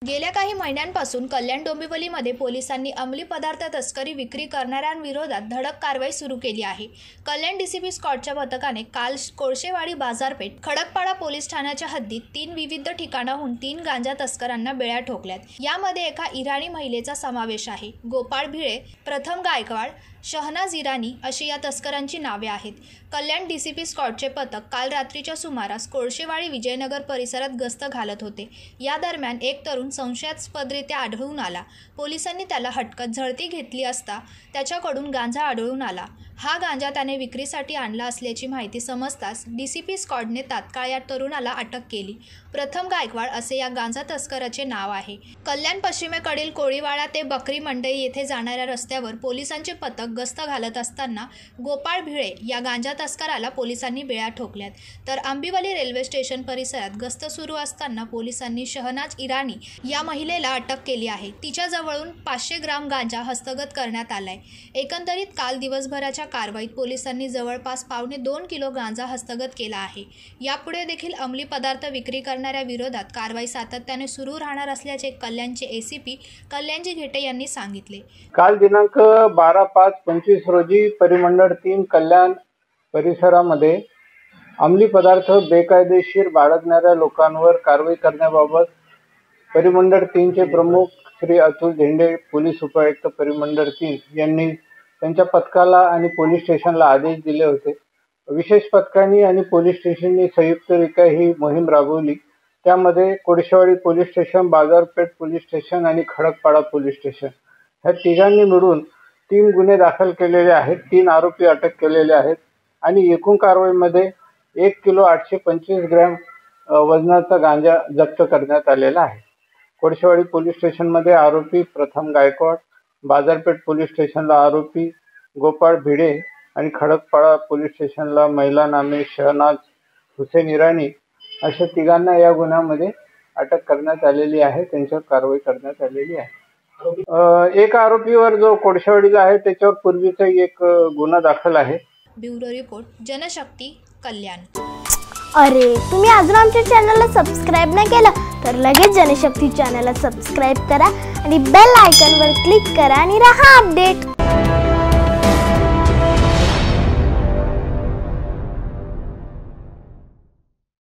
गेल्या काही महिन्यांपासून कल्याण डोंबिवलीमध्ये पोलिसांनी अंमली पदार्थ तस्करी विक्री करणाऱ्यांविरोधात धडक कारवाई सुरू केली आहे। कल्याण डीसीपी स्क्वॉडच्या पथकाने काल कोळशेवाडी बाजारपेठ, खडकपाडा पोलीस ठाण्याच्या हद्दीत 3 विविध ठिकाणाहून 3 गांजा तस्करांना बेड्या ठोकल्यात। यामध्ये एका इराणी महिलेचा समावेश आहे। गोपाळ भिळे, प्रथम गायकवाड, शहनाज इराणी अशी या तस्करांची नावे आहेत। कल्याण डीसीपी स्क्वॉडचे पथक काल रात्रीच्या सुमारास कोळशेवाडी विजयनगर परिसरात गस्त घालत होते। या दरम्यान एक तरुण संशयास्पदरित्या आढळून आला। पोलिसांनी त्याला हटकत झडती घेतली असता त्याच्याकडून गांजा आढळून आला। हा गांजा त्याने विक्रीसाठी आणला असल्याची माहिती समजताच डीसीपी स्क्वॉडने तात्काळ या तरुणाला अटक केली। प्रथम गायकवाड असे या गांजा तस्कराचे नाव आहे। कल्याण पश्चिमेकडील कोळीवाडा ते बकरी मंडई येथे जाणाऱ्या रस्त्यावर पोलिसांचे पथक गस्त घालत असताना गोपाळ भिळे या गांजा तस्कराला पोलिसांनी बेड्या ठोकल्यात। तर आंबिवली रेल्वे स्टेशन परिसरात गस्त सुरू असताना पोलिसांनी शहनाज इराणी या महिलेला अटक केली आहे। तिच्याजवळून 500 ग्राम गांजा हस्तगत करण्यात आलाय। एकंदरीत काल दिवसभराच्या कारवाईत पोलिसांनी जवळपास 2.25 किलो गांजा हस्तगत केला आहे। यापुढे देखील अंमली पदार्थ विक्री करणाऱ्या विरोधात कारवाई सातत्याने सुरू राहणार असल्याचे कल्याणचे एसीपी कल्याणजी घेटे यांनी सांगितले। काल दिनांक 12/5/25 रोजी परिमंडळ 3 कल्याण परिसरामध्ये अंमली पदार्थ बेकायदेशीर बाळगणाऱ्या लोकांवर कारवाई करण्याबाबत परिमंडळ 3 चे प्रमुख श्री अतुल झेंडे, पोलीस उपायुक्त परिमंडळ 3 यांनी त्यांच्या पथकाला आणि पोलीस स्टेशनला आदेश दिले होते। विशेष पथकांनी आणि पोलीस स्टेशननी संयुक्तरित्या ही मोहीम राबवली। त्यामध्ये कोळशेवाडी पोलीस स्टेशन, बाजारपेठ पोलीस स्टेशन आणि खडकपाडा पोलीस स्टेशन ह्या तिघांनी मिळून 3 गुन्हे दाखल केलेले आहेत। 3 आरोपी अटक केलेले आहेत आणि एकूण कारवाईमध्ये 1 किलो 825 ग्रॅम वजनाचा गांजा जप्त करण्यात आलेला आहे। कोळशेवाडी पोलीस स्टेशनमध्ये आरोपी प्रथम गायकवाड, बाजारपेठ पोलीस स्टेशनला आरोपी गोपाळ भिडे आणि खडकपाडा पोलीस स्टेशनला महिला नामे शहनाज हुसेन इराणी अशा तिघांना या गुन्ह्यामध्ये अटक करण्यात आलेली आहे। त्यांच्यावर कारवाई करण्यात आलेली आहे। एक आरोपीवर जो कोळशेवाडीला आहे त्याच्यावर पूर्वीचा एक गुन्हा दाखल आहे। ब्युरो रिपोर्ट, जनशक्ती, कल्याण। अरे, तुम्ही अजून आमच्या चॅनलला सबस्क्राइब नाही केलं तर लगेच जनशक्ती चॅनलला सबस्क्राइब करा आणि बेल आयकॉनवर क्लिक करा आणि रहा अपडेट।